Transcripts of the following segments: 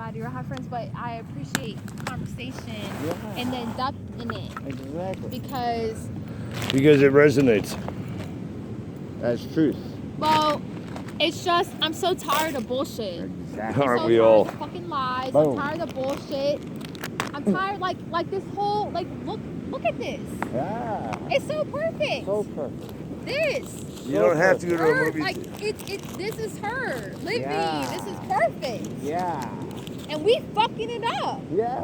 everybody or have friends, but I appreciate conversation Yeah. and the depth in it Exactly. because, Because it resonates. That's truth. well, it's just I'm so tired of bullshit. Exactly. Aren't So we tired all? of fucking lies. Boom. I'm tired of bullshit. I'm tired like this whole look at this. Yeah. It's so perfect. So perfect. This. You don't have to go to a Her, movie. like this is her living. Yeah. This is perfect. Yeah. And we fucking it up. Yeah.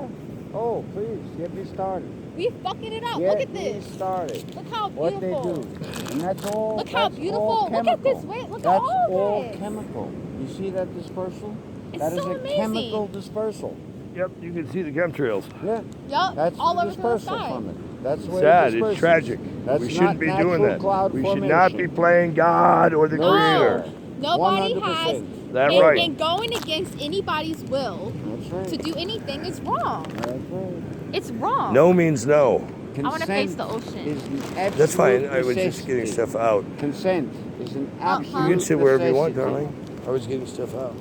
Oh, please, get me started. We fucking it up. Get Look at me this. started. Look how What they beautiful. do. And that's all. Look how that's beautiful. all Look at this chemical. way. Look at That's all of all it. chemical. You see that dispersal? It's That is so a amazing. chemical dispersal. Yep, you can see the chemtrails. Yeah. Yup. That's all the over the dispersal sky. from it. That's the way Sad. it disperses. It's tragic. That's We shouldn't not be doing natural that. cloud We should not be formation. playing God or the No, Creator. sir. Nobody 100%. has. That and, right. and going against anybody's will That's right. to do anything is wrong. That's right. It's wrong. No means no. I want to face Consent the ocean. is an absolute That's fine. I was just getting necessity. stuff out. Consent is an absolute You can sit wherever you want, necessity. darling. I was getting stuff out.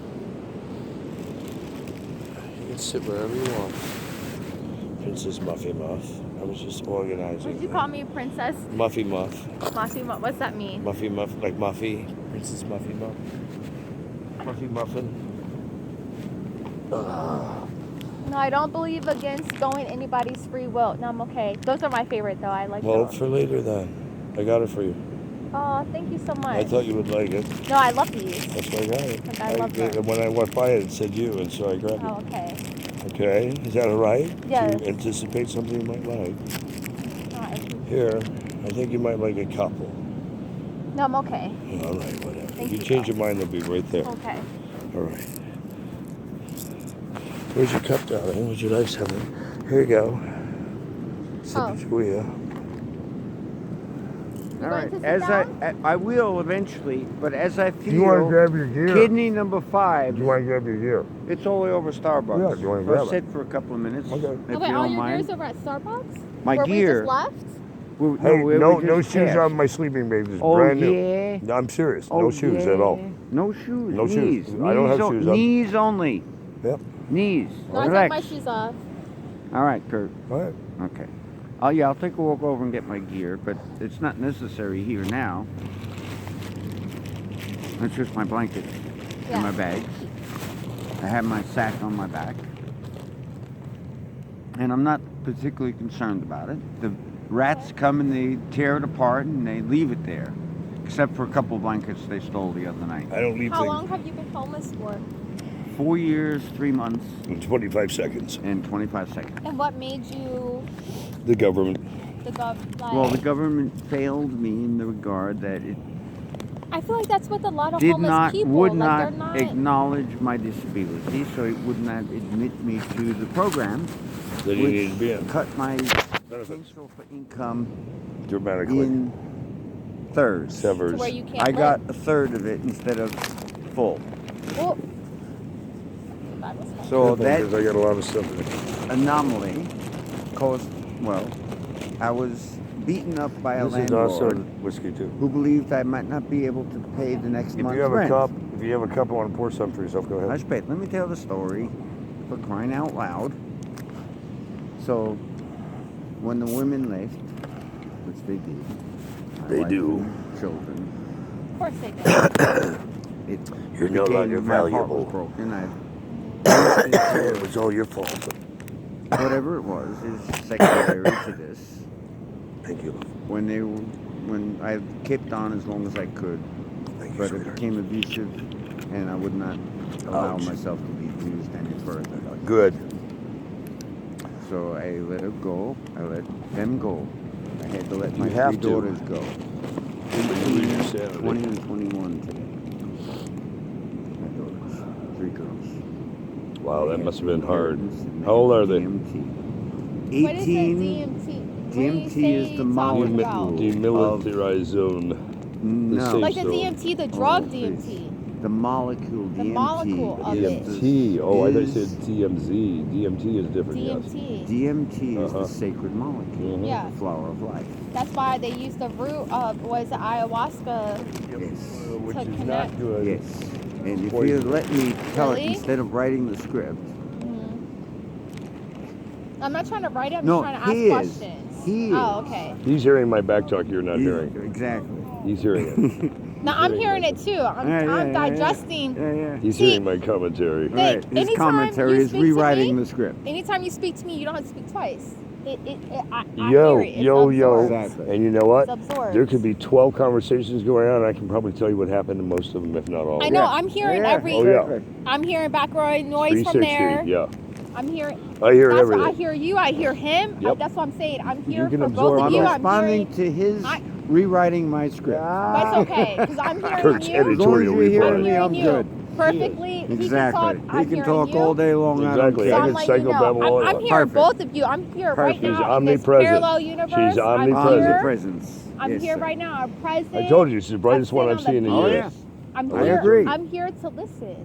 You can sit wherever you want. Princess Muffy Muff. I was just organizing. Would you call me Princess Muffy Muff? Muffy? What's that mean? Muffy Muff, like Muffy. Princess Muffy Muff. Muffy Muffin. No, I don't believe against going anybody's free will. No, I'm okay. Those are my favorite though. I like Well, those. for later then. I got it for you. Oh, thank you so much. I thought you would like it. No, I love these. That's why I got it. Like, I love them. When I went by it said you, and so I grabbed Oh, it. okay. Okay, is that all right? Yes. Do you anticipate something you might like? No, Here, I think you might like a couple. no, I'm okay. All right, whatever. Thank If you you, change God. your mind, they'll be right there. Okay. All right. Where's your cup, darling? Would you like something? Here you go. Sip Oh. it, Julia. All going right. to sit As down? I will eventually, but as I feel You want to grab your gear? kidney number 5, You want to grab your gear? it's all the way over Starbucks. Yeah, you wanna So grab I'll it? sit for a couple of minutes. Okay. If Oh, you wait, all don't your mind. gears over at Starbucks? My Where gear. we just left? Hey, we no just shoes passed. on my sleeping bags. It's Oh, brand new. yeah. No, I'm serious. Oh, No shoes at all. yeah. No shoes. No knees. shoes. I don't have Knees shoes on. Knees only. Yep. Knees. No, I took Relax. my shoes off. All right, Kurt. All right. Okay. Oh yeah, I'll take a walk over and get my gear, but it's not necessary here now. It's just my blanket and my Yeah. bags. I have my sack on my back. And I'm not particularly concerned about it. The rats come and they tear it apart and they leave it there. Except for a couple blankets they stole the other night. I don't leave How things long have you been homeless for? 4 years, 3 months, in 25 seconds. and 25 seconds. And what made you The government. the gov? Like, Well, the government failed me in the regard that it I feel like that's with a lot of did homeless not, people. would like, not they're not. acknowledge my disability, so it would not admit me to the program, That you which need to be in. cut my Benefits. potential for income Dramatically. in thirds. Severs. To where you can't I live. got a third of it instead of full. Oh. That was fun. So Good thing, 'cause that I got a lot of stuff. anomaly caused, well, I was beaten up by a This is also landlord whiskey too. who believed I might not be able to pay the next If month's you have rent. a cup, I want to pour some for yourself. Go ahead. Hush, Pete, let me tell the story for crying out loud. So, when the women left, which they did, my They wife do. and children, Of course they did. it You're no became- longer my heart valuable. was broken. It was all your fault. Whatever it was is secondary to this. Thank you. When I kept on as long as I could, Thank you, but it sweetheart. became abusive, and I would not allow Ouch. myself to be abused any further. Good. So I let her go. I let them go. I had to let You my have three to. daughters go. You lose your sanity. 20 and 21 today. My daughters. 3 girls. Wow, that must have been hard. Submitted How old are they? DMT. What is a 18. DMT? When you DMT say is the talk molecule. about- Demilitarized zone. No. safe Like the zone. DMT, the drug Oh, DMT. The molecule The DMT. molecule of is it. the- DMT. Oh, I thought you is- said DMZ. DMT is different. Yes. DMT. DMT is Uh-huh. the sacred molecule. Mhm. Yeah. The flower of life. That's why they use the root of was it ayahuasca. Yes. Which To is connect. not good. Yes. And if you Poison. let me tell it Really? instead of writing the script, I'm not trying to write it. I'm No, just trying to he ask is. questions. He Oh, is. okay. He's hearing my back talk you're not hearing. Exactly. He's hearing it. No, I'm hearing it too. I'm Yeah. digesting. Yeah. He's See- hearing my commentary. Hey, Right. His anytime commentary you is speak to rewriting me- the script. Anytime you speak to me, you don't have to speak twice. I Yo, hear it. It's yo. absorbed. Exactly. And you know what? It's absorbed. There could be 12 conversations going on. I can probably tell you what happened in most of them, if not all. I of know. them. I'm hearing Yeah. every. Oh, yeah. Exactly. I'm hearing background noise from 360. there. Yeah. I'm hearing. I hear That's everything. what I hear you. I hear him. Yep. That's what I'm saying. I'm here can for absorb both I'm of you. I'm responding hearing. to his I- rewriting my script. But it's okay because I'm hearing Kurt's you. As long as editorial you're hearing reply. me, I'm you good. perfectly. He Exactly. can talk. He I'm can hearing talk you. all day long. Exactly. So I I don't I'm can care. letting you know. psychobabble I'm all- hearing Perfect. both of you. I'm here right Perfect. now She's in this omnipresent. parallel universe. She's I'm omnipresent. here. Omnipresence. I'm Yes, here sir. right now. I'm present. I told you, she's the brightest one I've seen in Oh, years. I'm I here. agree. I'm here to listen.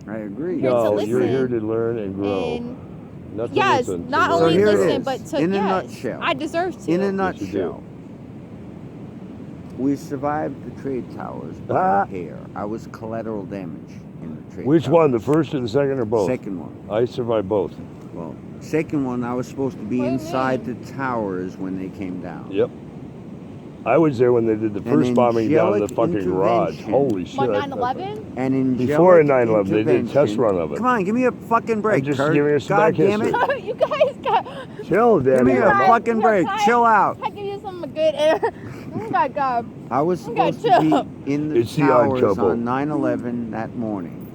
I agree. Here to No, listen. you're here to learn and grow. And Not to yes, listen, to not learn. only So here it listen, is, but to in a yes, nutshell. I deserve to. In a Yes, you nutshell, we survived the trade towers by Ah. a hair. I was collateral damage in the trade Which towers. one, the first or the second or both? Second one. I survived both. Well, second one, I was supposed to be What do you inside mean? the towers when they came down. Yep. I was there when they did the An first bombing down in the angelic fucking garage. intervention. Holy shit. What, I- 9/11? And in Before 9/11, they did a test run of it. Come on, give me a fucking break, I'm just Kurt. giving you some God back damn it. history. You guys got. Chill, Give Danny. me a Right. fucking break. Can I- Chill out. I give you some good air. Oh my God. I was Okay, supposed to chill. be in the It's the odd towers couple. on 9/11 that morning.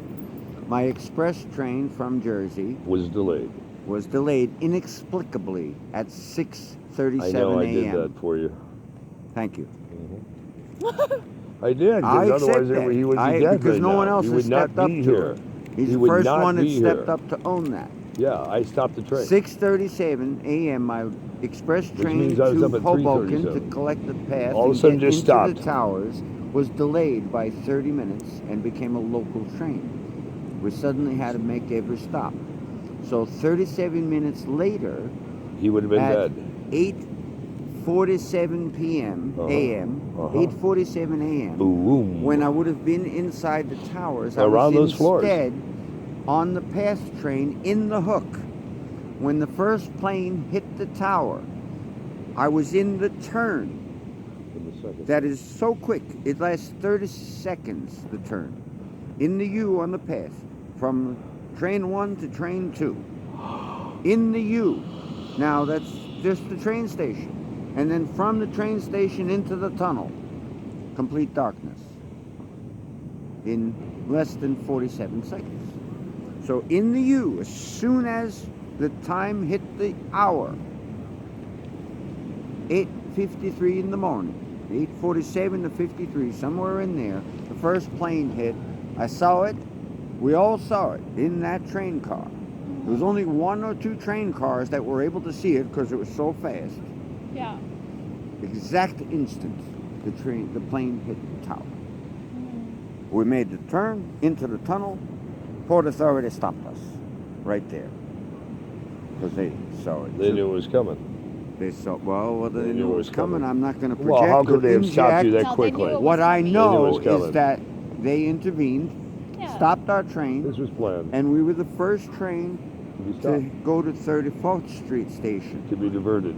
My express train from Jersey Was delayed. was delayed inexplicably at 6:37 I know I did a.m. that for you. Thank you. I did, I because accept otherwise that. he would be dead because right no now. one else he has would not stepped up be to here. it. He's He the would first not one that be stepped here. up to own that. Yeah, I stopped the train. 6:37 a.m. My express train means I was to up at Hoboken to 3:37. collect the path All of a and sudden get just into stopped. the towers was delayed by 30 minutes and became a local train. We suddenly had to make every stop. So 37 minutes later, He would have been at dead. 8:47 p.m. Uh-huh. a.m. Uh-huh. 8:47 a.m. Boom. When I would have been inside the towers, I Around was those floors. instead on the path train in the hook. When the first plane hit the tower, I was in the turn. In a second. That is so quick. It lasts 30 seconds, the turn. In the U on the path. From train 1 to train 2. In the U. Now that's just the train station. And then from the train station into the tunnel. Complete darkness. In less than 47 seconds. So in the U, as soon as the time hit the hour, 8:53 in the morning, 8:47 to 53, somewhere in there, the first plane hit. I saw it. We all saw it in that train car. There was only one or two train cars that were able to see it because it was so fast. Yeah. Exact instant the plane hit the tower. We made the turn into the tunnel. Port Authority stopped us right there because they saw it. They too. knew it was coming. They saw. Well, whether they knew it was coming, coming. I'm not going to project. Well, how could they have or stopped you inject. that No, they quickly? knew it was What I coming. They knew it know was coming. is that they intervened, Yeah. stopped our train, This was planned and we were the first train to be to stopped, go to 34th Street Station. to be diverted.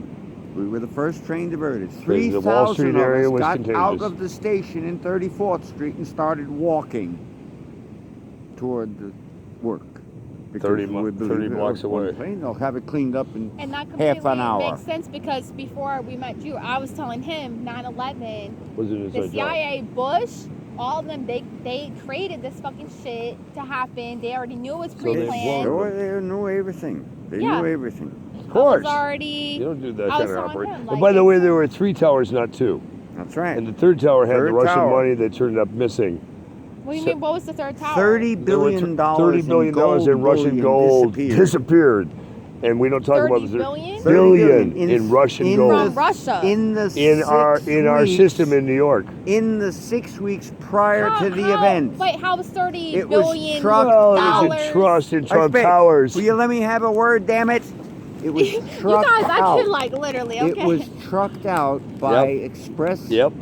We were the first train diverted. the Wall 3,000 Street of area us was got contagious. out of the station in 34th Street and started walking toward the work. Because 30 we believe 30 it blocks was one away. plane, they'll have it cleaned up in And that half completely an hour. makes sense because before we met you, I was telling him 9/11, Was it the inside job? CIA, Bush, all of them, they created this fucking shit to happen. They already knew it was they pre-planned. blown They knew everything. They Yeah. knew everything. Of I course. was already. You don't do that I kind was of telling operation. him, And like, by the way, it's- there were 3 towers, not 2. That's right. And the third tower had the Third Russian tower. money that turned up missing. What do you So- mean? What was the third tower? $30 There were billion $30 billion in Russian gold disappeared. And we don't talk about 30 the billion? billion in- in Russian in gold From Russia. In the in our 6 system weeks- in New York. in the 6 weeks prior How- to the how- event. Wait, how was 30 It was billion trucked Well, out. there's a trust in I Trump spit. Towers. Will you let me have a word, damn it? It was You trucked guys, I out. could like literally. Okay. It was trucked out by Yep. express Yep.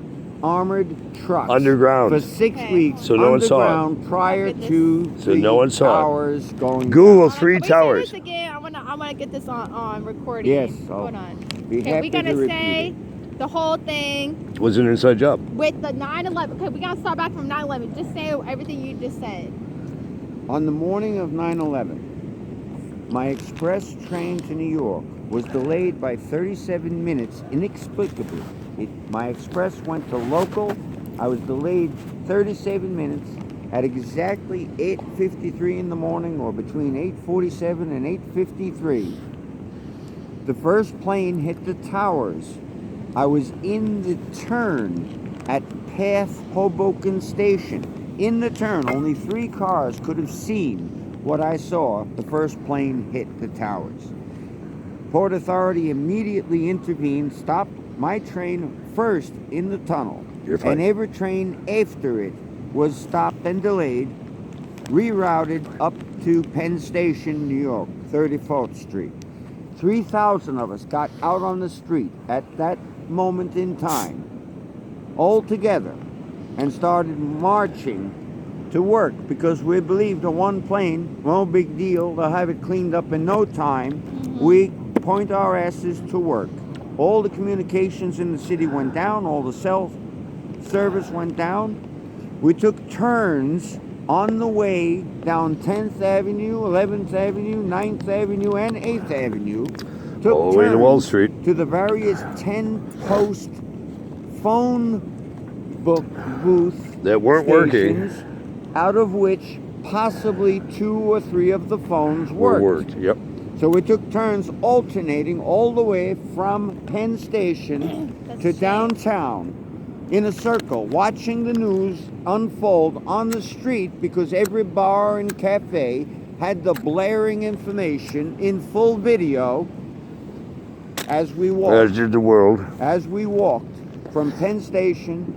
armored trucks Underground. for 6 Okay. weeks. So no one saw it. underground prior Look at to So the no one saw it. towers going Google down. three Can we say towers. this again? I wanna get this on recording. Yes, Hold on. Be Okay, happy we're to gonna repeat say it. the whole thing It was an inside job. with the 9/11. Okay, we gotta start back from 9/11. Just say everything you just said. On the morning of 9/11, my express train to New York was delayed by 37 minutes inexplicably. My express went to local. I was delayed 37 minutes at exactly 8:53 in the morning, or between 8:47 and 8:53. The first plane hit the towers. I was in the turn at Path Hoboken Station. In the turn, only 3 cars could have seen what I saw. The first plane hit the towers. Port Authority immediately intervened, stopped my train first in the tunnel. You're fine. And every train after it was stopped and delayed, rerouted up to Penn Station, New York, 34th Street. 3,000 of us got out on the street at that moment in time, all together, and started marching to work, because we believed the one plane, no big deal, they'll have it cleaned up in no time. We point our asses to work. All the communications in the city went down, all the cell service went down. We took turns on the way down 10th Avenue, 11th Avenue, 9th Avenue, and 8th Avenue. Took All the way to Wall turns Street. to the various 10-post phone book booth That weren't working. stations, out of which possibly 2 or 3 of the phones worked. Yep. So we took turns alternating all the way from Penn Station That's to a shame. downtown in a circle, watching the news unfold on the street, because every bar and cafe had the blaring information in full video as we walked. As did the world. As we walked from Penn Station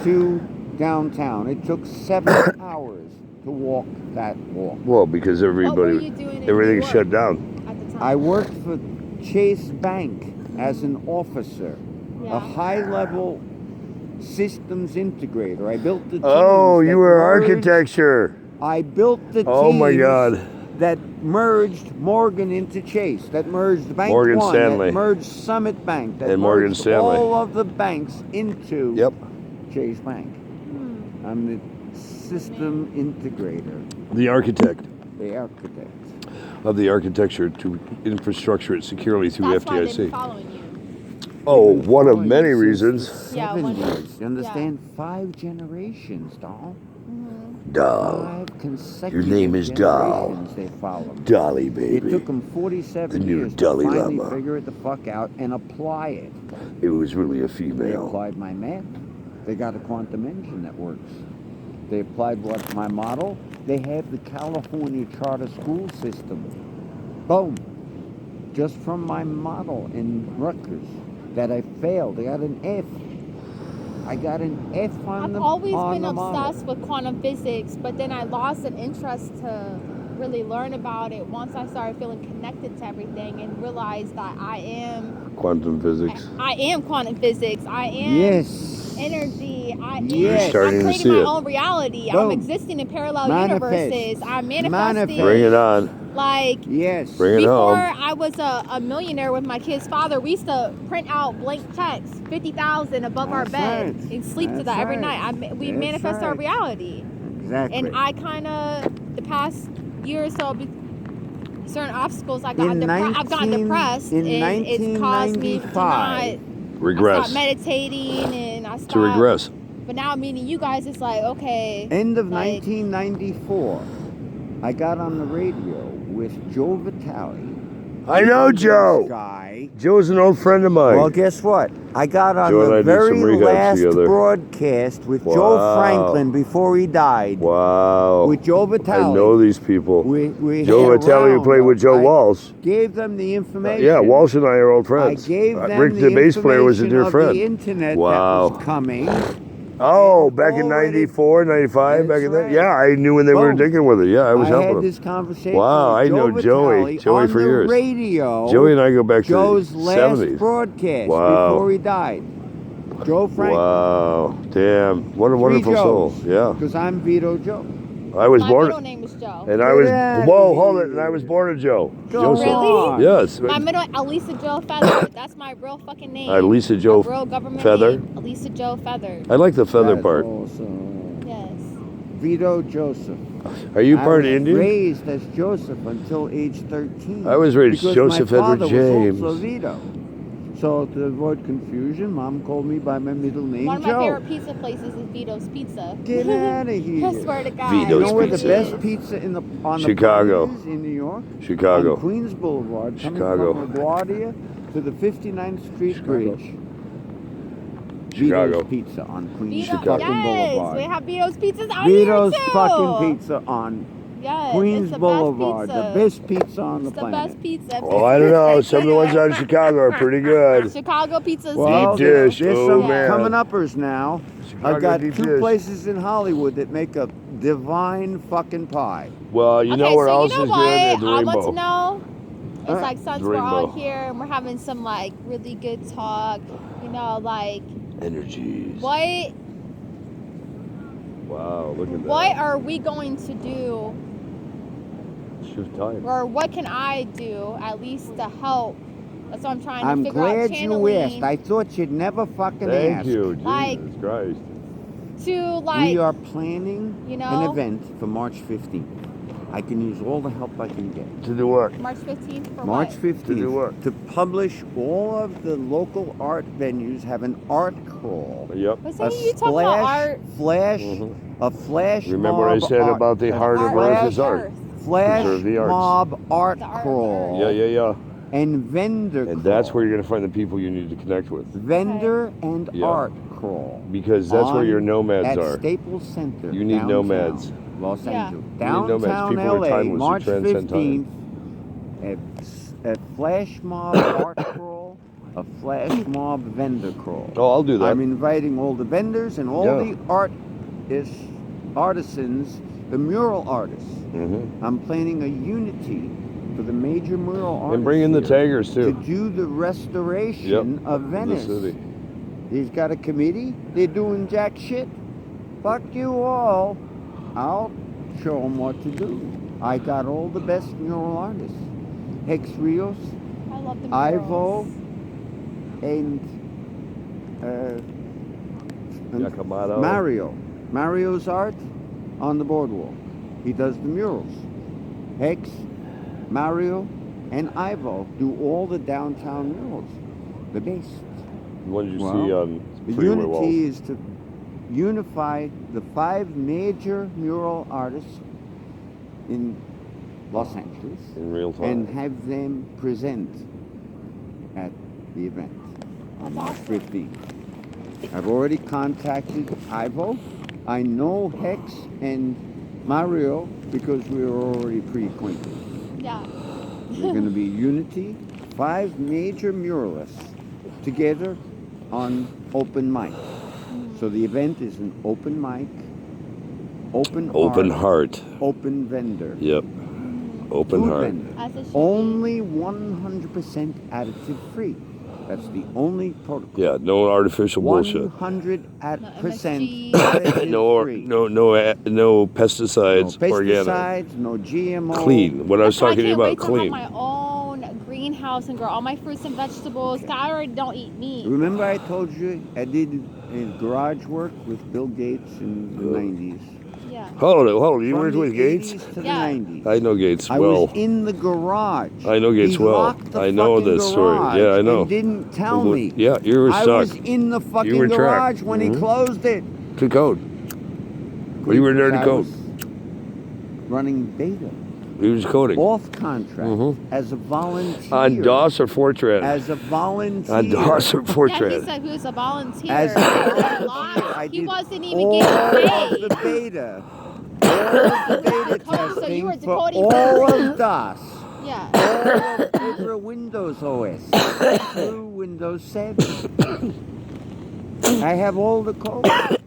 to downtown. It took 7 hours to walk that walk. Well, because What were you everybody, doing in everything New York shut down. at the time? I worked for Chase Bank as an officer, Yeah. a high-level systems integrator. I built the teams Oh, that you were merged- architecture. I built the Oh my teams God. that merged Morgan into Chase, that merged Bank Morgan One, Stanley. that merged Summit Bank, that And Morgan merged Stanley. all of the banks into Yep. Chase Bank. Hmm. I'm the system integrator, The architect the architect. of the architecture to infrastructure it securely through That's why they've FDIC. been following you. Oh, one of Oh, many since reasons. Yeah, 7 one- years. You understand? 5 generations, doll. Mm-hmm. Doll. 5 consecutive name is Doll. generations they followed. Dolly, It baby. took them 47 The new years to Dalai finally Lama. figure it the fuck out and apply it. It was really a They female. applied my math. They got a quantum engine that works. They applied my model. They have the California charter school system. Boom. Just from my model in Rutgers that I failed. I got an F. I got an F on I've the always on been the model. obsessed with quantum physics, but then I lost an interest to really learn about it once I started feeling connected to everything and realized that I am Quantum physics. quantum physics. I am Yes. energy. I am. You're starting I'm to creating see my it. own reality. Boom. I'm existing in parallel Manifest. universes. I'm Manifest. manifesting. Bring it on. Like Yes. Bring it before home. I was a millionaire with my kid's father, we used to print out blank checks, 50,000 above our That's bed, right. and sleep to That's that every right. night. We That's manifest our right. reality. Exactly. And I kind of, the past year or so, certain obstacles, I've gotten depressed, in and it's caused me to not 1995. Regress. stop meditating, and I stopped. To regress. But now meeting you guys, it's like, okay, End of like- 1994, I got on the radio with Joe Vitale. I know Joe. Guy. Joe's an old friend of mine. Well, guess what? I got on Joe and I the did some very rehabs last together. broadcast with Joe Wow. Franklin before he died. Wow. With Joe Vitale. I know these people. We Joe had Vitale around, played with Joe I Walsh. Gave them the information. Yeah, Walsh and I are old friends. I gave them Rick, the bass player, was a information dear of friend. the internet Wow. that was coming. Oh, And back in already- 94, 95, back in That's that? right. Yeah, I knew when they were Boom. digging with it. Yeah, I was I helping had them. this conversation Wow, with I know Joey. Vitale Joey on for the years. radio. Joey and I go back to Joe's the last 70s. broadcast Wow. before he died. Joe Franklin. Wow. Damn. What a Three wonderful soul. Joes. Yeah. Because I'm Vito Joe. I was My born. middle name is Joe. And I Get was. outta Whoa, hold it. And I here. was born a Joe. Go Joseph. on. Yes. My middle, Elisa Joe Feather. That's my real fucking name. Lisa Joe My real government Feather. name. Elisa Joe Feather. I like the feather That's part. awesome. Yes. Vito Joseph. Are you I part was Indian? raised as Joseph until age 13. I was raised because Joseph my Edward father James. was also Vito. So to avoid confusion, Mom called me by my middle name, One of my Joe. favorite pizza places is Vito's Pizza. Get out of here. I swear to God. Vito's You know where the Pizza. best pizza on Chicago. the planet is in New York? Chicago. On Queens Boulevard, coming Chicago. from LaGuardia to the 59th Street Chicago. Bridge. Chicago. Vito's Pizza on Queens Vito, Chicago. fucking yes, Boulevard. we have Vito's pizzas out Vito's here too. fucking pizza on Yes, Queens it's the Boulevard. Best pizza. The best pizza on It's the the planet. best pizza. Oh, I don't know. Some of the ones out of Chicago are pretty good. Chicago pizza's Well, Deep there's, dish. there's Oh, some man. coming uppers now. Chicago I've got deep 2 dish. places in Hollywood that make a divine fucking pie. Well, you know okay, where so else you know is what? good? The I want rainbow. to know. It's Huh? like since The we're all rainbow. here and we're having some like really good talk, you know, like Energies. what Wow, look at that. what are we going to do, Shoot time. or what can I do at least to help? That's what I'm trying to I'm figure out. glad you Channeling asked. I thought you'd never fucking Thank ask. you, Jesus Like- Christ. to like We are planning you an know event for March 15th. I can use all the help I can get. To do what? March 15th for March what? 15th. To do what? To publish all of the local art venues have an art crawl. Yep. Was A that you talking about art? flash, Mhm. a flash Remember what I mob said art, about the a heart of flash, Earth is art. Earth. Flash Preserve the arts. mob art The art of crawl. Yeah, yeah, yeah. And vendor And crawl. that's where you're going to find the people you need to connect with. Vendor and Yeah. art crawl. Because that's where your On- nomads at are. Staples Center. You need downtown nomads. Los Yeah. Angeles. You need nomads. Downtown People who are LA, timeless, who March transcend time. 15th. A flash mob art crawl, a flash mob vendor crawl. Oh, I'll do that. I'm inviting all the vendors and all Yeah. the artisans, the mural artists. hmm I'm planning a unity for the major mural artists. And bring in the here taggers, to too. do the restoration of The Venice. city. He's got a committee. They're doing jack shit. Fuck you all. I'll show them what to do. I got all the best mural artists. Hex Rios, I love the Ivo, murals. and Yakamoto. Mario. Mario's art on the boardwalk. He does the murals. Hex, Mario, and Ivo do all the downtown murals. The best. The ones you Well, see on The freeway walls. unity is to unify the 5 major mural artists in Los Angeles In real time. and have them present at the event on March 15th. I've already contacted Ivo. I know Hex and Mario because we were already pre-acquainted. Yeah. They're going to be unity, 5 major muralists together on open mic. So the event is an open mic, open Open art, heart. open vendor, Yep. Open food heart. vendor. As it should Only 100% additive free. That's the only protocol. Yeah, no artificial bullshit. 100% MSG. additive No, free. no pesticides, no organic. pesticides, no GMO. Clean. What I was That's why talking I can't about, wait to clean. have my own greenhouse and grow all my fruits and vegetables. 'Cause I already don't eat meat. Remember I told you I did garage work with Bill Gates in the 90s? Yeah. Hold it. You From worked the with Gates? 80s to the Yeah. 90s. I know Gates I well. was in the garage. I know Gates He well. locked the I know fucking this story. garage Yeah, I know. And didn't tell Well, me. Yeah, you were I stuck. was in the fucking were trapped. garage when he Mhm. closed it. Good code. Well, you were there to I code. was running beta, He was coding. off contract, Mhm. as a volunteer. On DOS or Fortran? As a volunteer. On DOS or Yeah, he Fortran? said he was a volunteer. As a volunteer, I He did wasn't even all getting of paid. the beta. All of the beta So testing you were for decoding all code. of DOS. Yeah. All of every Windows OS through Windows 7. I have all the code I've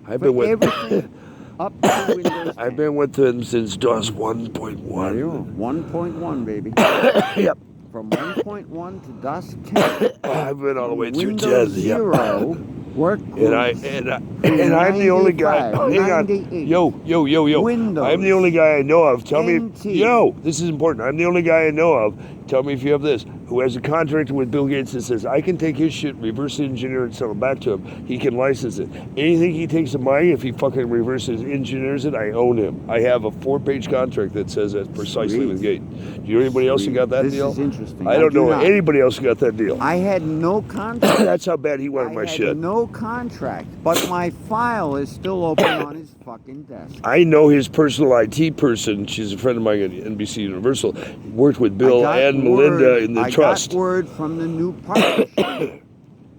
for been with. everything up to Windows 10. I've been with them since DOS 1.1. 1.1, baby. Yep. From 1.1 to DOS 10. I've been all the way through Windows 10. Yep. 0 Work And I'm the only guy. 95, Hang on. 98. Yo. Windows. I'm the only guy I know of. Tell me, NT. this is important. I'm the only guy I know of. Tell me if you have this. Who has a contract with Bill Gates that says I can take his shit, reverse engineer it, and sell it back to him. He can license it. Anything he takes of mine, if he fucking reverses engineers it, I own him. I have a 4-page contract that says that precisely Sweet. with Gate. Do you know anybody else who got that This deal? is interesting. I don't do know not. anybody else who got that deal. I had no contract. That's how bad he wanted I my had shit. no contract, but my file is still open on his fucking desk. I know his personal IT person. She's a friend of mine at NBC Universal. Worked with Bill I got and Melinda word- in the I trust. got word from the new partnership.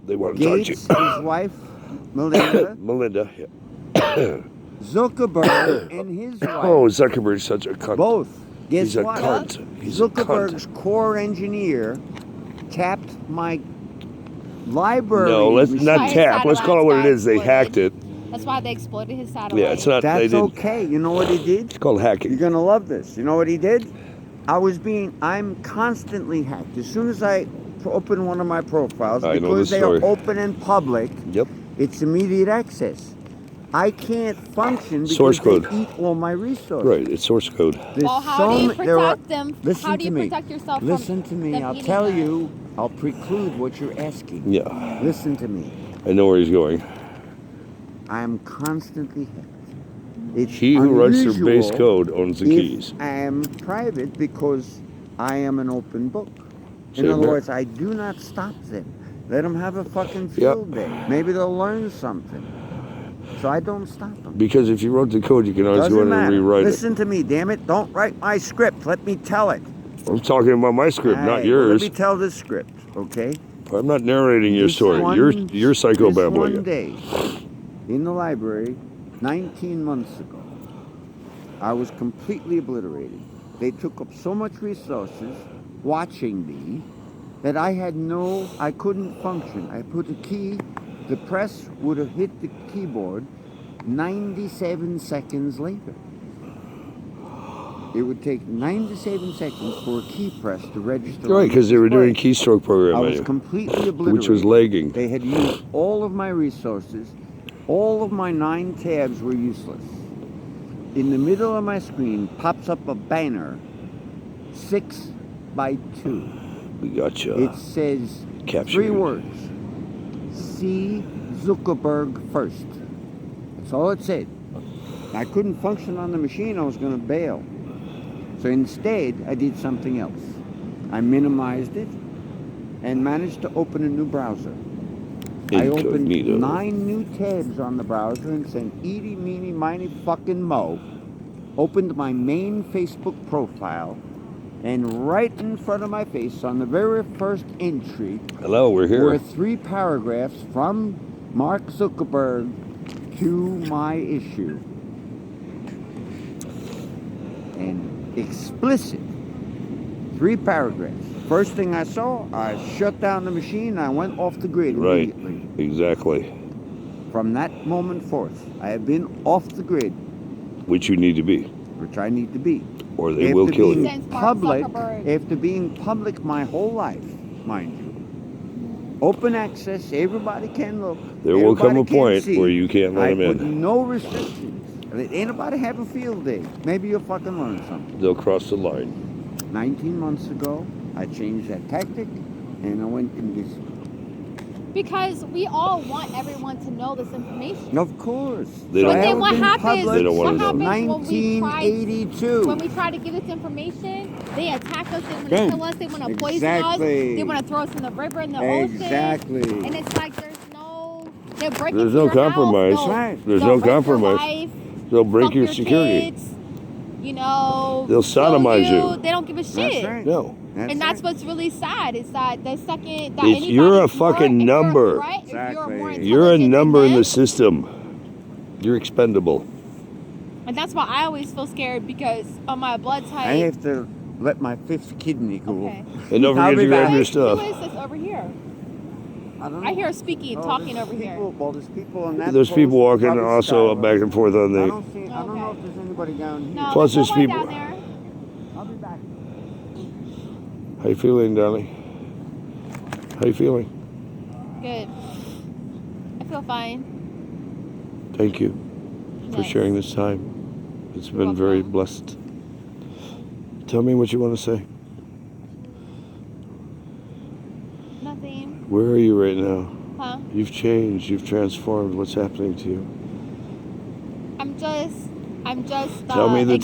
They want to talk to Gates, you. his wife, Melinda, Melinda. Yeah. Zuckerberg, and his wife. Oh, Zuckerberg's such a cunt. Both. Guess He's a what? cunt. He's a Zuckerberg's core engineer tapped my library. No, let's machine. not Why his tap. Let's call it what it is. They satellites got hacked it. That's why they exploited his satellite. Yeah, it's not. They That's didn't. okay. You know what he did? It's called You're hacking. gonna love this. You know what he did? I'm constantly hacked. As soon as I open one of my profiles, I know because the they are story. open and public, Yep. it's immediate access. I can't function because Source code. they eat all my resources. Right. It's source code. There's Well, how do you there are- protect them? Listen How do you to me. protect yourself Listen from to me. them I'll eating tell that? you. I'll preclude what you're asking. Yeah. Listen to me. I know where he's going. I am constantly hacked. It's He who writes their base unusual code owns the if keys. I am private because I am an open book. In Same other here. words, I do not stop them. Let them have a fucking field day. Maybe they'll learn something. So I don't stop them. Because if you wrote the code, you can always go Doesn't in and matter. rewrite Listen to me, damn it. Don't write my script. Let me tell it. it. I'm talking about my script, All not right, well, yours. let me tell this script, okay? I'm not narrating your This story. one- You're This psychobabbling. one day, in the library, 19 months ago, I was completely obliterated. They took up so much resources watching me that I couldn't function. I put a key, the press would have hit the keyboard 97 seconds later. It would take 97 seconds for a key press to register. Right, on because the they were doing display. keystroke I program on was you, completely obliterated. which was lagging. They had used all of my resources. All of my 9 tabs were useless. In the middle of my screen pops up a banner, 6x2. We gotcha. It says Captured. 3 words. See Zuckerberg first. That's all it said. I couldn't function on the machine. I was going to bail. So instead, I did something else. I minimized it and managed to open a new browser. I opened Incognito. 9 new tabs on the browser and sent eeny, meeny, miny, fucking mo. Opened my main Facebook profile, and right in front of my face, on the very first entry, Hello, we're here. were 3 paragraphs from Mark Zuckerberg to my issue. And explicit. 3 paragraphs. First thing I saw, I shut down the machine. I went off the grid Right. immediately. Exactly. From that moment forth, I have been off the grid, Which you need to be, which I need to be. or they will kill being you. Since Mark public, Zuckerberg- after being public my whole life, mind you. Open access, everybody can look. There will come a everybody can point see. where you can't let I them put in. no restrictions. Let anybody have a field day. Maybe you'll fucking learn something. They'll cross the line. 19 months ago, I changed that tactic, and I went in this. Because we all want everyone to know this information. Of course. They don't But then want- what been happens? public They don't What want to know. happens when we try? 1982. When we try to give this information, they attack us. They want to Boom. kill us. They want to poison Exactly. us. They want to throw us in the river, in the ocean. Exactly. And it's like they're breaking There's into no your house, compromise. they'll- Right. There's they'll no rape your compromise. life, They'll break fuck your security. Kids, you know, They'll kill sodomize you. They don't give a shit. That's right. No. And that's what's really sad is that the second that It's- you're a anybody's fucking more, if number. you're a threat, if you're more Exactly. You're a intelligent number than in the them, system. You're expendable. and that's why I always feel scared because of my blood type. I have to let my 5th kidney go. Okay. And don't I'll forget be to grab back. your Who stuff. is this over here? I don't know. I hear speaking, talking there's over here. people, well, there's people on that There's post, people walking probably also Skylar. back and forth on I the. don't see. I don't know if there's anybody down here. No, Plus there's there's nobody people- down there. I'll be back. How you feeling, Dolly? How you feeling? Good. I feel feel fine. Thank you for Yes. sharing this time. It's You're been very welcome. blessed. Tell me what you want to say. Nothing. Where are you right now? Huh? You've changed. You've transformed. What's happening to you? I'm just. Tell me the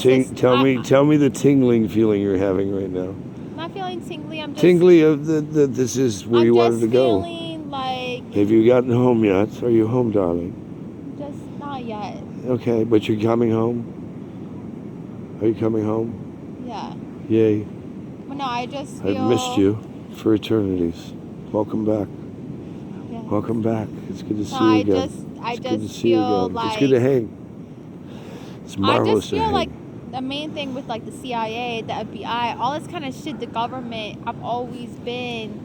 tell me the tingling feeling you're having right now. I'm not feeling tingly. I'm just. Tingly of the this is where I'm you just wanted to go. feeling like Have you gotten home yet? Are you home, darling? just not yet. Okay, but you're coming home? Are you coming home? Yeah. Yay. But no, I just feel. I've missed you for eternities. Welcome back. Yeah. Welcome back. It's good to see No, you again. I It's good to just see you feel again. like. It's good to hang. It's I marvelous just to feel hang. like the main thing with like the CIA, the FBI, all this kind of shit, the government, I've always been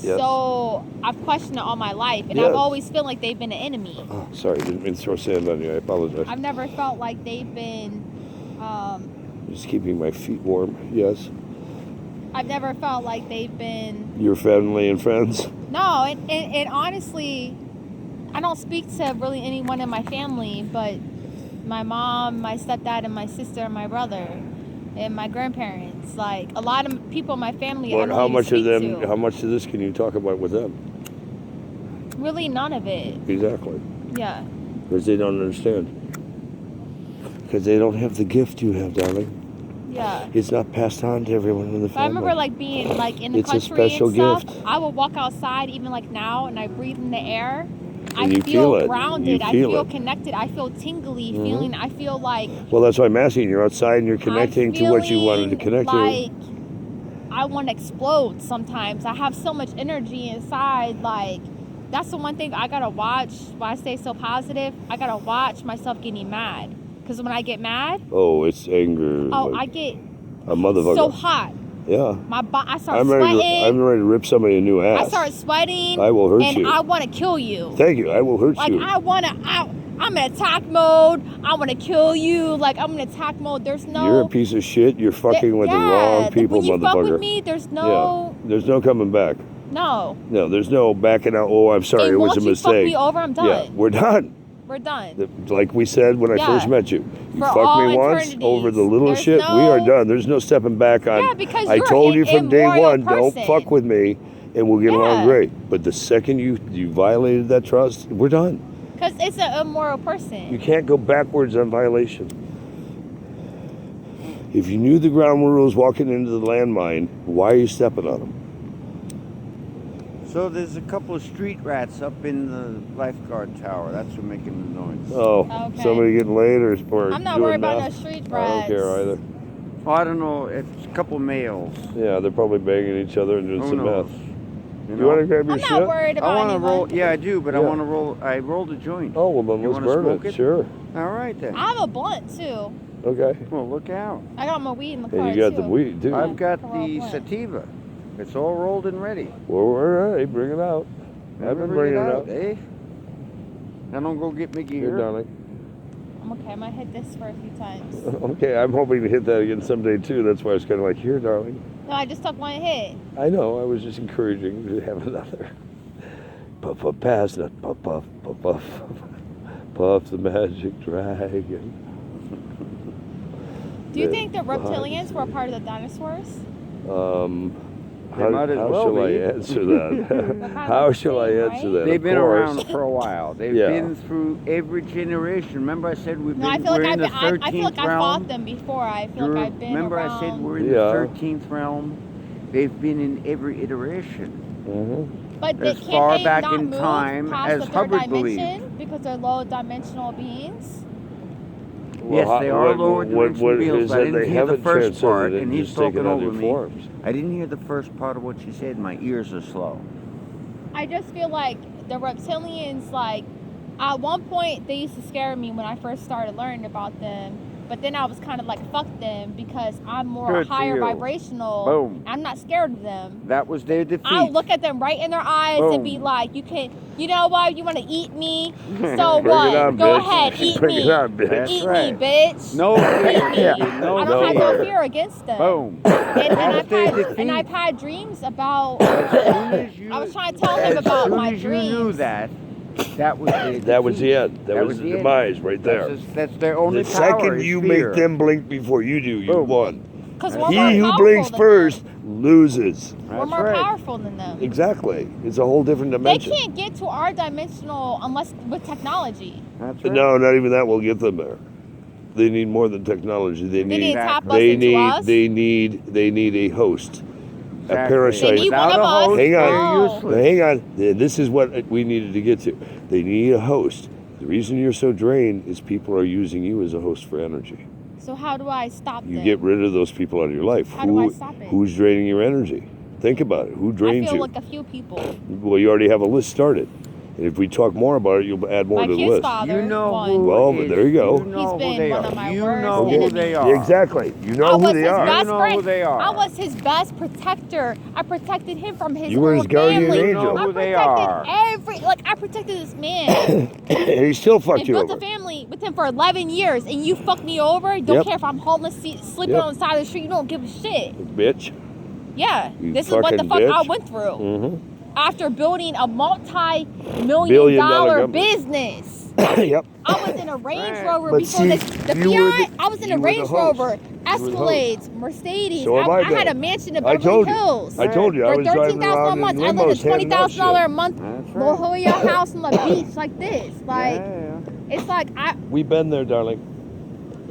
Yes. so, I've questioned it all my life, and Yes. I've always felt like they've been an enemy. Oh, sorry, didn't mean to throw sand on you. I apologize. I've never felt like they've been, Just keeping my feet warm. Yes. I've never felt like they've been, Your family and friends. no, and honestly, I don't speak to really anyone in my family, but my mom, my stepdad, and my sister, and my brother, and my grandparents. Like a lot of people in my family, I But don't how even much of speak them? to. How much of this can you talk about with them? Really, none of it. Exactly. Yeah. Because they don't understand. Because they don't have the gift you have, darling. Yeah. It's not passed on to everyone in the But I family. remember like being like in the It's a country special and stuff. gift. I would walk outside even like now, and I breathe in the air. I And you feel feel it. grounded. You I feel feel it. connected. I feel tingly Mhm. feeling. I feel like Well, that's why I'm asking. You're outside and you're connecting I'm to what you wanted to feeling connect to. like I want to explode sometimes. I have so much energy inside. Like that's the one thing I gotta watch. Why I stay so positive. I gotta watch myself getting mad. Because when I get mad, Oh, it's anger. oh, like I get a motherfucker. so hot. Yeah. I start I'm ready sweating. to rip somebody a new ass. I start sweating. I will hurt and you. I want to kill you. Thank you. I will hurt Like you. I'm in attack mode. I want to kill you. Like I'm in attack mode. There's no. You're a piece of shit. You're fucking with the wrong people, when you motherfucker. fuck with me, there's no. Yeah. There's no coming back. No. No, there's no backing out. Oh, I'm sorry. And It was once a you fuck mistake. me over, I'm done. Yeah, we're done. We're done. Like we said when I Yeah. first met you. You For fucked all me once eternities. over the little There's shit. We no- are done. There's no stepping back on. Yeah, because I you're told you an from day immoral one, don't person. fuck with me, and we'll get along Yeah. great. But the second you violated that trust, we're done. Because it's an immoral person. You can't go backwards on violation. If you knew the ground rules walking into the landmine, why are you stepping on them? So there's a couple of street rats up in the lifeguard tower. That's what's making the noise. Oh, Okay. somebody getting laid or I'm not doing worried about no meth? street I don't rats. care either. Oh, I don't know. It's a couple males. Yeah, they're probably banging each other and doing Who some knows? meth. You You want to know? grab your I'm shit? not worried I about want to anyone. roll. Yeah, I do, but I Yeah. want to roll. I rolled a joint. Oh, well then You let's wanna burn smoke it. it? Sure. All right then. I have a blunt too. Okay. Well, look out. I got my weed in the car And you got too. the weed too. I've got Roll the blunt. sativa. It's all rolled and ready. Well, all right, bring it out. I've been bringing it out. eh? Now don't go get me Here, gear. darling. I'm okay. I might hit this for a few times. Okay, I'm hoping to hit that again someday too. That's why I was kind of like, here, darling. No, I just took one hit. I know. I was just encouraging you to have another. Puff, puff, pass that. Puff, puff, puff, puff. Puff the magic dragon. Do you Yeah. think the reptilians were a part of the dinosaurs? They might as how well shall be. I answer that? kind How of shall I same, answer right? that? They've Of been course. around for a while. They've Yeah. been through every generation. Remember I said we've No, been, I feel like we're in I've the been, 13th I feel like I realm? fought them before. I feel like I've been Remember around. I said we're in Yeah. the 13th realm? They've been in every iteration. But as can't far they back not in move time past as the third Hubbard believed. dimension because they're low dimensional beings? Yes, they are lower dimensional beings. I They didn't hear the haven't first part, transcended it, and he's just taken talking on over new me. forms. I didn't hear the first part of what she said. My ears are slow. I just feel like the reptilians, like, at one point, they used to scare me when I first started learning about them. But then I was kind of like, fuck them, because I'm more Good for higher you. vibrational. Boom. I'm not scared of them. That was their defeat. I'll look at them right in their eyes and be Boom. like, you know what? You want to eat me? So Bring it what? on, Go bitch. ahead, eat Bring me. it on, bitch. That's Eat right. me, bitch. No fear. No, I don't have no. no fear against them. Boom. And I've had dreams about. As soon as you, I was trying to tell him as about soon my as you knew dreams. that, That was the That was defeat. the end. That was the the end. demise right there. That's their only The power. second is you fear. make them blink before you do, you Boom. won. Because That's we're He more who powerful blinks than first them. loses. We're That's more right. powerful than them. Exactly. It's a whole different They dimension. can't get to our dimensional unless with technology. That's right. No, not even that will get them there. They need more than technology. They They need. need to tap us They into need. us. They need a host. A Exactly. parasite. They need one Without of a us. host, Hang on. they're No. useless. Now, hang on. This is what we needed to get to. They need a host. The reason you're so drained is people are using you as a host for energy. So how do I stop You them? get rid of those people out of your life. How do I stop it? Who's draining your energy? Think about it. Who I drains feel you? like a few people. Well, you already have a list started. And if we talk more about it, you'll add more My to the kid's list. father, You know one. who Well, is- there you go. You know He's who been they one are. of my You worst know who enemies. they are. Exactly. You know I who was they his are. best You know friend. who they are. I was his best protector. I protected him from his You were his own guardian family. angel. You know I who they protected are. I protected this man And he still fucked and you built over. a family with him for 11 years, and you fuck me over. Don't Yep. care if I'm homeless, sleeping Yep. on the side of the street. You don't give a shit. Bitch. Yeah, You this is what the fucking fuck I bitch. went through Mm-hmm. after building a multi-million Billion-dollar dollar company. business. Yep. I was in a Range Right. Rover But before see, the you were Fiat. the- I was in you a were the Range host. Rover, You were the Escalades, Mercedes. So have I I had been. a mansion in I Beverly told you. Hills. I told you. I For was driving $13,000 a around in month, I lived limos in a handing out $20,000 a shit. month That's La right. Jolla house on the beach like this. Like Yeah. it's like We've been there, darling.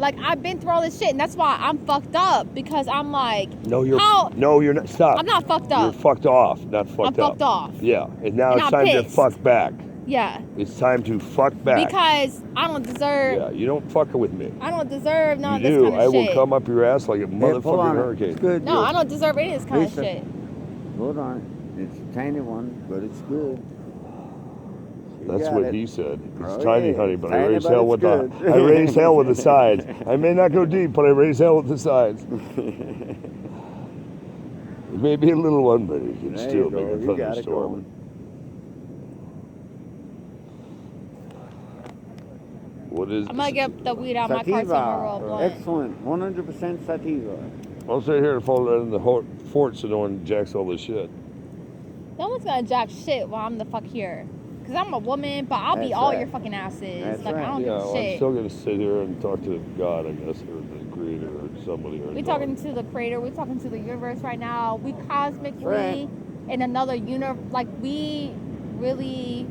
I've been through all this shit, and that's why I'm fucked up because I'm like, No, you're. How? No, you're not. Stop. I'm not fucked You're up. fucked off, not fucked I'm up. fucked off. Yeah, and now And it's I'm time to pissed. fuck back. Yeah, It's time to fuck back. because I don't deserve. Yeah, you don't fuck with me. I don't deserve none You of this do. kind of I will shit. come up your ass like a Here, pull motherfucking on it. hurricane. It's good. No, I don't deserve any of this kind Lisa. of shit. Hold on. It's a tiny one, but it's good. You That's got what it. he said. It's Oh, tiny, yeah. honey, but I Tiny, raise but hell it's with the good. I raise hell with the sides. I may not go deep, but I raise hell with the sides. It may be a little one, but it can There still you go. make a You got it thunderstorm. going. What is I'm gonna get the weed out of my car so I'm gonna roll a Sativa. blunt. Excellent. 100% sativa. I'll sit here and fold it in the fort so no one jacks all this shit. No one's gonna jack shit while I'm the fuck here. Cause I'm a woman, but I'll beat That's all right. your fucking asses. That's like right. I don't Yeah, give well, a I'm shit. still gonna sit here and talk to God, I guess, or the creator, or somebody, or We're God. talking to the creator. We're talking to the universe right now. We cosmically Right. in another universe. Like we really.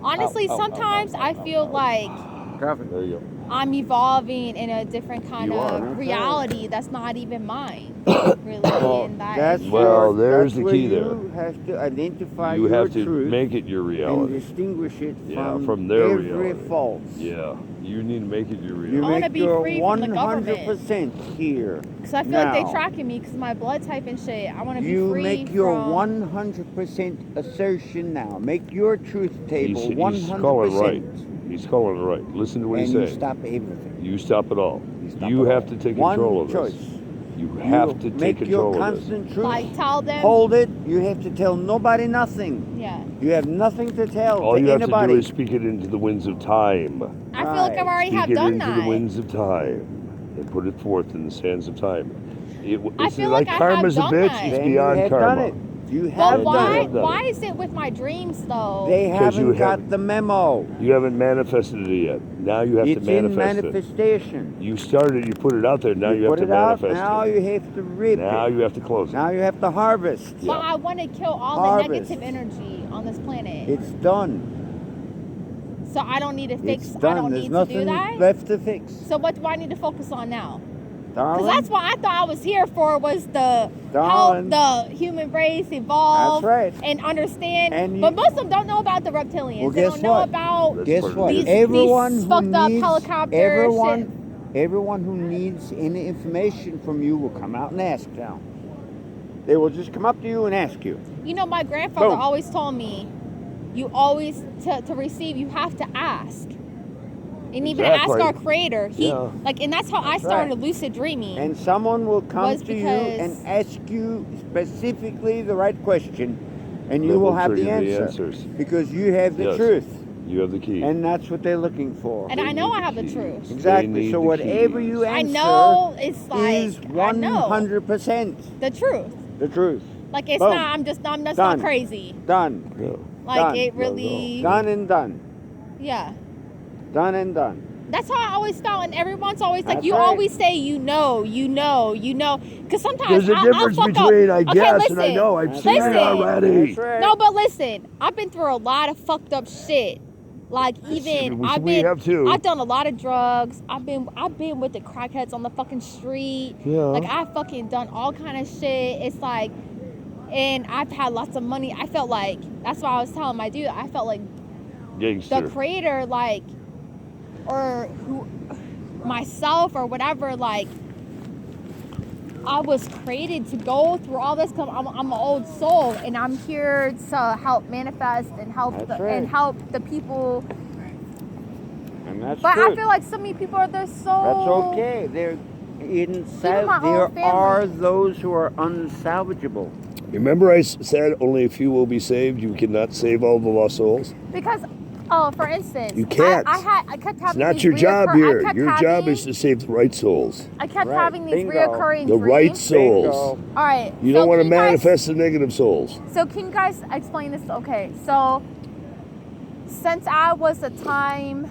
Honestly, Ow, ow, ow, sometimes ow, I ow, feel ow. like Coffee. There you go. I'm evolving in a different kind You are. of reality that's not even mine. Really, Well, and that that's is- Well, where, there's that's the where key you have to identify You your have to truth make it your and reality. distinguish it Yeah, from, from their every reality. false. Yeah, you need to make it your You reality. wanna make be your free from the 100% here. Cause I feel like Now. they tracking me because my blood type and shit. I want to be You free make your from. 100% assertion now. Make your truth table He's 100%. calling right. He's calling it right. Listen to what And he's you saying. stop everything. You stop it all. stop You it have all. to take One control of choice. this. You have to take make control your of this. constant truth. Like tell them. Hold it. You have to tell nobody nothing. Yeah. You have nothing to tell All to you have anybody. to do is speak it into the winds of time. I feel like I Right. already Speak have it done into that. the winds of time and put it forth in the sands of time. I It's feel like like I have karma's a done bitch. that. It's Then you beyond have karma. done it. You But have you why? done have it. done Why is it with my dreams though? They Because you haven't got haven't. the memo. You haven't manifested it yet. Now you have It's to in manifest it. manifestation. You started, you put it out there. Now you, have put to it out. manifest Now it. you have to reap Now it. you have to close it. Now you have to harvest. Yeah. But I want to kill all Harvest. the negative energy on this planet. It's done. So I don't need to fix. It's done. I don't There's need to do nothing that. left to fix. So what do I need to focus on now? Because Darling, that's what I thought I was here for was the Darling. help the human race evolve That's right. and understand. And but you- most of them don't know about the reptilians. Well, they guess don't know what? about That's guess part of what? it. These Everyone who fucked up needs helicopter everyone who needs any information from you will come out and ask now. They will just come up to you and ask you. You know, my grandfather Boom. always told me, you always to receive, you have to ask. And even ask Exactly. our creator. He Yeah. and that's how I That's started right. lucid dreaming. And someone will come Was to you because- and ask you specifically the right question, and you That will will have the trigger the answer. answers. Because you have the Yes. truth. You have the key. And that's what they're looking for. And They I know need I the have the keys. truth. They Exactly. need So the whatever keys. you I answer know it's like is I know 100% the truth. the truth. Like it's Boom. not. I'm just Done. not crazy. Done. Yeah. Like Done. it really, Done and done. yeah. Done and done. That's how I always felt, and everyone's always like, That's you right. always say, you know. Because sometimes There's a I'll difference fuck between up. I guess listen, and I know. I've That's seen right. it already. That's right. No, but listen, I've been through a lot of fucked up shit. Like even We have too. I've done a lot of drugs. I've been with the crackheads on the fucking street. Yeah. Like I've fucking done all kind of shit. It's like, and I've had lots of money. I felt like, that's why I was telling my dude, I felt like Gangster. the creator, like, or who, myself or whatever, like, I was created to go through all this. Cause I'm an old soul, and I'm here to help manifest and help That's right. and help the people. And that's But good. I feel like so many people they're so. That's okay. They're Even my there own family. are those who are unsalvageable. Remember I said only a few will be saved? You cannot save all the lost souls? Because, for instance, You can't. I kept It's having not these your job I here. kept Your job having- is to save the right souls. I kept Right. having these Bingo. reoccurring The dreams. right souls. Bingo. All right. You so don't want to can you guys- manifest the negative souls. So can you guys explain this? Okay, so since I was a time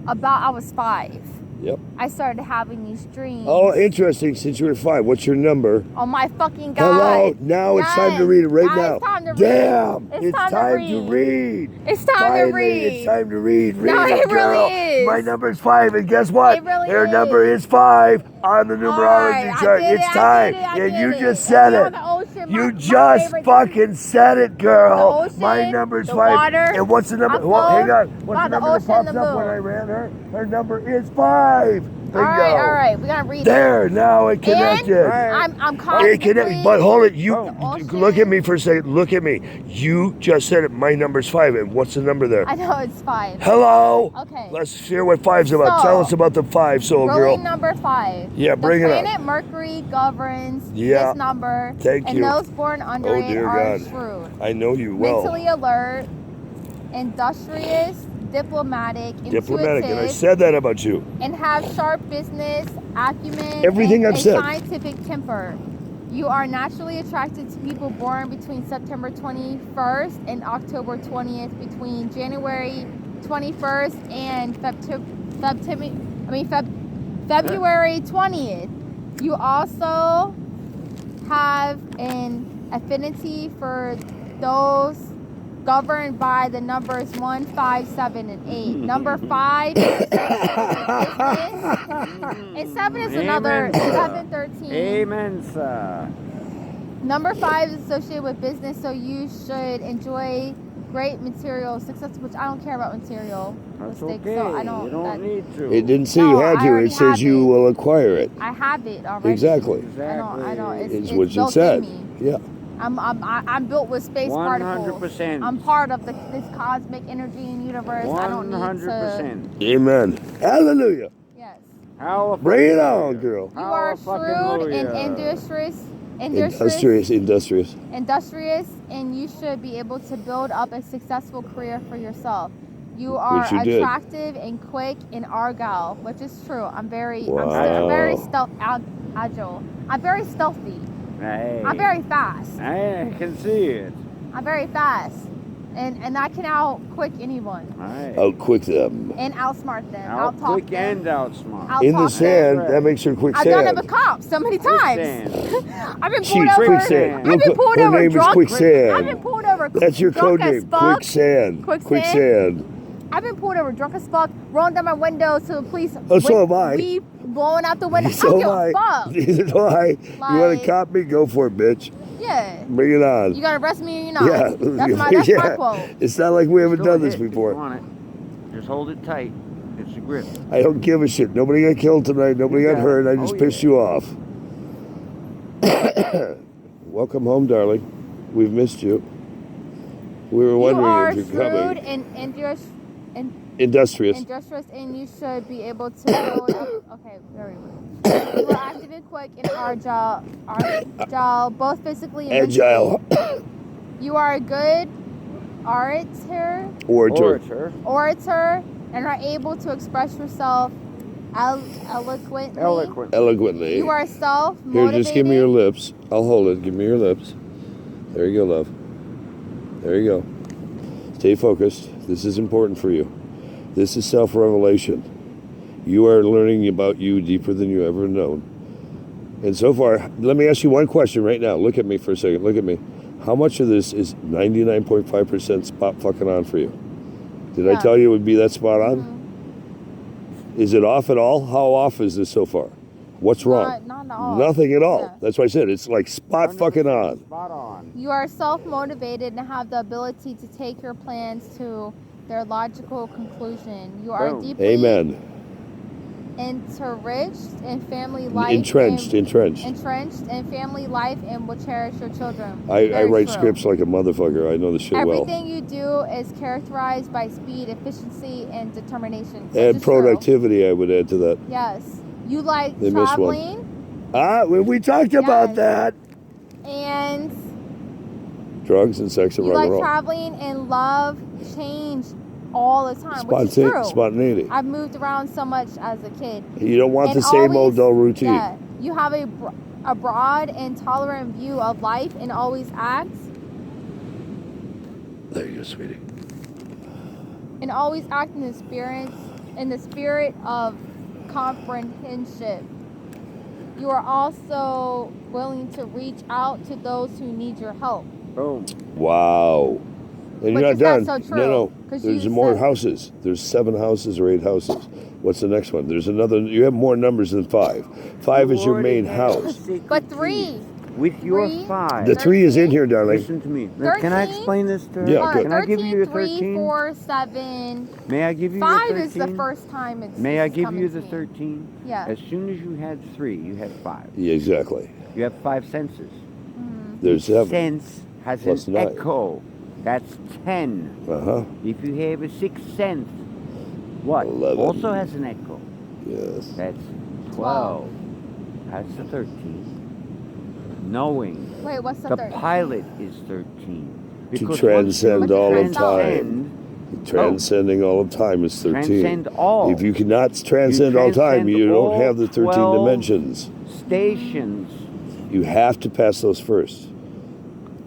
I was 5, Yep. I started having these dreams. Oh, interesting. Since you were 5, what's your number? Oh my fucking god! Hello. Now it's time to Yes. read it right Now now. it's time to read. Damn. It's time to read. It's time Finally, to read. It's time to read. Read No, it girl. really is. My number's 5, and guess what? It really Their is. number is 5 on the numerology Alright, I chart. did It's it, time, I and did you it. just said It's it. on the ocean, You my just favorite fucking said it, girl. The ocean, My number's the 5. water. And what's the number? I Well, hang on. float What's by the the number that ocean, pops the up when moon. I ran her? Her number is 5. Bingo. All right, we're gonna read There, now it connected. it. I'm It constantly. connected. But hold it. You The ocean. look at me for a second. Look at me. You just said it. My number's 5. And what's the number there? I know it's 5. Hello. Okay. Let's hear what 5's about. So, Tell us about the 5 soul girl. Ruling number 5. Yeah, bring it The up. planet Mercury governs Yeah. this number. Thank and you. those born under Oh, it dear are God. shrewd, I know you well. mentally alert, industrious, diplomatic, Diplomatic, and I intuitive, said that about you. and have sharp business acumen Everything and I've a said. scientific temper. You are naturally attracted to people born between September 21st and October 20th, between January 21st and February 20th. You also have an affinity for those governed by the numbers 1, 5, 7, and 8. Number 5 is and 7 is another Amen, sir. 7, 13. Amen, sir. Number 5 is associated with business, so you should enjoy great material success, which I don't care about material That's mistakes, okay. so I don't. You don't need to. It didn't say No, you had I to. already It says have you it. will acquire it. I have it already. Exactly. I know. It's It's what you built said. in me. Yeah. I'm built with space particles. 100%. I'm part of this cosmic energy and universe. I don't need to. 100%. Amen. Hallelujah. Yes. How Bring it on, girl. You are shrewd and Industrious. industrious, and you should be able to build up a successful career for yourself. You are Which you did. attractive and quick and argyle, which is true. I'm very Wow. agile. I'm very stealthy. Hey. I'm very fast. I can see it. I'm very fast, and I can out quick anyone Right. Outquick them. and outsmart them. Out I'll talk quick them. and outsmart. I'll In the talk sand, Right. that makes her quick I've done it sand. with cops so many times. Quicksand. I've been She's pulled over. quicksand. I've been pulled Her over name is drunk. Quicksand. I've been pulled over. That's your drunk code as name. fuck. Quicksand. Quicksand. I've been pulled over drunk as fuck, rolling down my window to the police. Oh, so have I. We blowing out the window. So I don't am I. give a fuck. Neither do I. You want Like- to cop me? Go for it, bitch. Yeah. Bring it on. You gonna arrest me or you're not? Yeah. That's my Yeah. quote. It's not like we haven't Still done this hit if before. You want it. Just hold it tight. It's a grip. I don't give a shit. Nobody got killed tonight. Nobody You got got hurt. it. I just Oh, pissed yeah. you off. Welcome home, darling. We've missed you. We were You wondering are if you're shrewd coming. and Industrious. industrious, and you should be able to build up. Okay, very rude. You are active and quick and agile, both physically and Agile. mentally. You are a good orator, and are able to express yourself eloquently. Eloquently. You are Here, self-motivated. just give me your lips. I'll hold it. Give me your lips. There you go, love. There you go. Stay focused. This is important for you. This is self-revelation. You are learning about you deeper than you ever known. And so far, let me ask you one question right now. Look at me for a second. Look at me. How much of this is 99.5% spot fucking on for you? Did I Yeah. tell you it would be that spot on? Mhm. Is it off at all? How off is this so far? What's wrong? Not at all. Nothing at all. Yeah. That's why I said it's like spot fucking 100% on. Spot on. You are self-motivated and have the ability to take your plans to their logical conclusion. You are Boom. deeply Amen. entrenched in family life. Entrenched. Entrenched in family life and will cherish your children. I Very write true. scripts like a motherfucker. I know the shit well. Everything you do is characterized by speed, efficiency, and determination. which And is true. productivity, I would add to that. Yes. You like They missed one. traveling We talked about Yes. that. and Drugs and sex and you rock and like roll. traveling and love change all the time, which is true. Spontaneity. I've moved around so much as a kid. You don't want And the same old always- dull routine. Yeah, you have a broad and tolerant view of life and always act There you go, sweetie. in the spirit of comprehension. You are also willing to reach out to those who need your help. Boom. Wow. And But you're is not that done. so true? No. 'Cause There's you more said- houses. There's 7 houses or 8 houses. What's the next one? There's another. You have more numbers than 5. 5 is your already main have a house. secret But key. 3. With your Three. 5. The 3 is in here, darling. Listen to me. Can I 13? explain this to her? Yeah, good. Can I give 13, you your 3, 13? 4, 7. May I give you 5 your is 13? the first time it's May I it's give coming you to the me. 13? Yeah. As soon as you had 3, you had 5. Yeah, exactly. You have 5 senses. Mhm. There's 7. Sense has Plus an 9. echo. That's 10. Uh-huh. If you have a 6th sense, what? 11. Also has an echo. Yes. That's 12. That's the 13. Knowing. Wait, what's the The third? pilot is 13. To once transcend you all of time. Transcending all of time is 13. Transcend all. If you cannot transcend all time, transcend you don't all have the 13 12 dimensions. stations. You have to pass those first,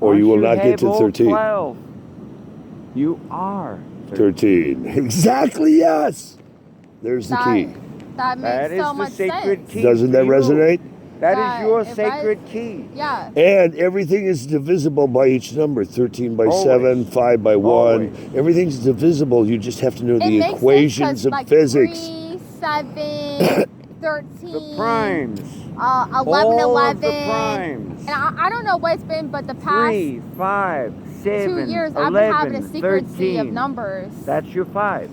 or Once you will not have get to all 13. 12, you are 13. Exactly, yes. There's the key. That makes That is so the much sacred sense. key. Doesn't that for you. resonate? That That is your it sacred key. Yeah. And everything is divisible by each number. 13 by Always. 7, 5 by 1. Always. Everything's divisible. You just have to know It the makes equations sense 'cause, of like, physics. 3, 7, 13. The primes. 11, all 11. of the primes. And I don't know what it's been, but the past 3, 5, 7, 2 years, 11, I've been having a secrecy 13. of numbers. That's your 5.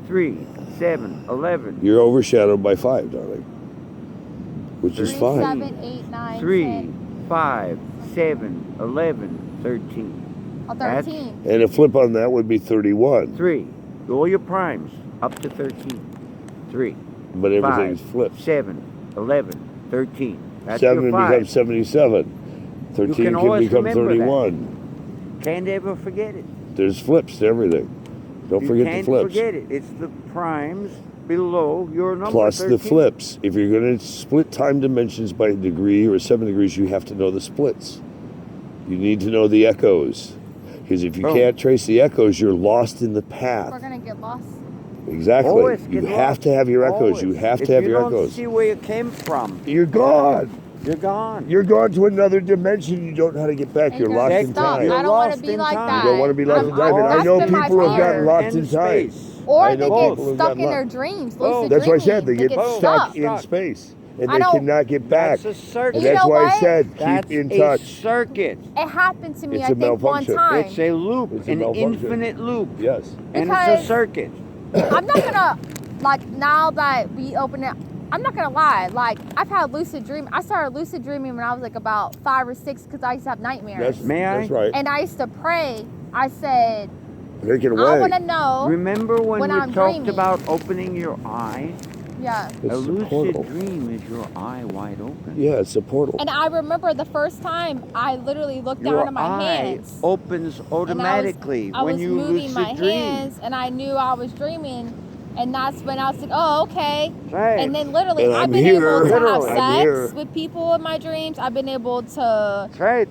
3, 7, 11. You're overshadowed by 5, darling. Which is 3, fine. 7, 8, 9, 3, 10. 5, 7, 11, 13. Oh, That's- 13. And a flip on that would be 31. 3. All your primes up to 13. 3, But everything's 5, flipped. 7, 11, 13. That's 7 your 5. becomes 77. 13 can can always become remember that. 31. Can't ever forget it. There's flips to everything. Don't You forget the can't flips. forget it. It's the primes below your number Plus 13. the flips. If you're going to split time dimensions by a degree or 7 degrees, you have to know the splits. You need to know the echoes. Because if you Boom. can't trace the echoes, you're lost in the We're path. going to get lost. Exactly. Always You get have lost. to have your echoes. You Always. have If to have you your don't echoes. see where you came from, You're gone. you're gone. You're gone to another dimension. You don't know how to get back. And You're locked in stuck. time. You're I don't want lost to be in like time. that. You don't want to be locked in time. And I that's know been my people who have gotten fear. locked in And time. space. Or I they know get people who've stuck gotten in their locked. dreams. Oh, Lucid That's why I dreaming. said they get stuck in Stuck. space. And I they don't- cannot get back. That's a circuit. And You that's know why I what? said That's keep in a touch. circuit. It happened to me, It's I a think, one malfunction. time. It's a loop, It's a an malfunction. infinite loop. Yes. And it's Because- a circuit. I'm not gonna, like, now that we open it, I'm not gonna lie. Like, I've had lucid dream. I started lucid dreaming when I was like about 5 or 6 because I used to have nightmares. May I? That's right. And I used to pray. I said, Take it I away. want to know. Remember when When we I'm talked dreaming. about opening your eye? Yeah. It's a a lucid portal. dream is your eye wide open. Yeah, it's a portal. And I remember the first time I literally looked Your down at my eye hands. opens And I was- automatically I when was you moving lucid my dream. hands and I knew I was dreaming. And that's when I was like, oh, okay. Right. And then literally, And I've I'm been here. able to have Literally. I'm here. sex with people in my dreams. I've been able to That's right.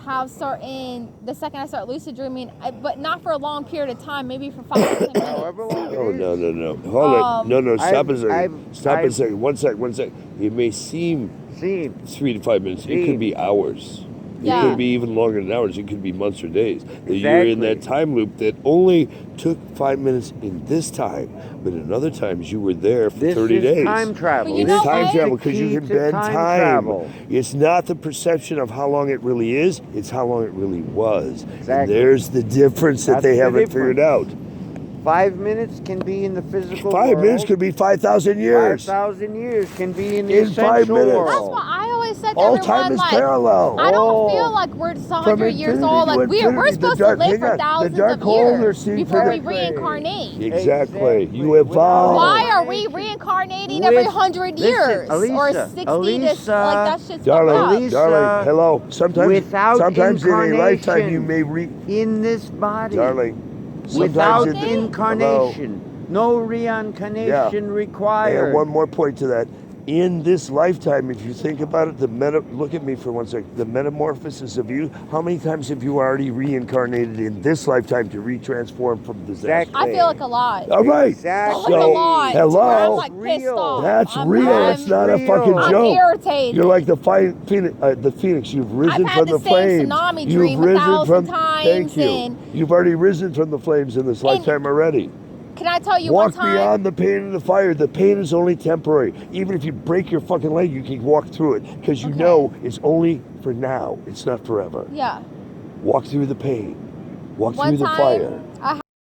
have certain, the second I start lucid dreaming, but not for a long period of time, maybe for 5 to 10 minutes. However long it Oh, is. no. Hold on. No, stop a second. Stop a I've- second. One sec. It may seem See, 3 to 5 minutes. It could be hours. Yeah. It could be even longer than hours. It could be months or days. That you're in Exactly. that time loop that only took 5 minutes in this time, but in other times you were there for this 30 is days. time travel. But you It's know time what? travel This is because the you key can to bend time. travel. It's not the perception of how long it really is, it's how long it really was. And Exactly. there's the difference that That's they the haven't figured out. difference. 5 minutes can be in the physical 5 world. minutes could be 5,000 years. 5,000 years can be in the In 5 essential minutes. world. That's why I always said to All everyone, time is like, parallel. I don't Oh. feel like we're just From 100 years infinity old. to Like, we're infinity, the supposed dark- to live hang for on, the thousands dark of hole, they're years seeing before for we the- reincarnate. Exactly. You Without evolve. Why are we reincarnating every 100 Listen, years? or Elisa, 60 to, Elisa, like, that shit's Darling, fucked up. Elisa, darling, hello. Sometimes without in a lifetime you incarnation. may In this body. darling. Without Sometimes in- incarnation. No reincarnation I required. have one more point to that. In this lifetime, if you think about it, look at me for 1 second. The metamorphosis of you, how many times have you already reincarnated in this lifetime to retransform from disaster? Exactly. I feel like a lot. All right. Exactly. Like a So, lot. hello? Where I'm like pissed Real. off. That's I'm, real. I'm, That's not a real. fucking I'm joke. irritated. You're like the phoenix. You've risen I've had from the the same flames. tsunami You've dream risen 1,000 from. times, Thank you. and- You've already risen from the flames in this lifetime already. Can I tell you Walk one time? beyond the pain and the fire. The pain is only temporary. Even if you break your fucking leg, you can walk through it because you Okay. know it's only for now. It's not forever. Yeah. Walk through the pain. Walk One through the time, fire.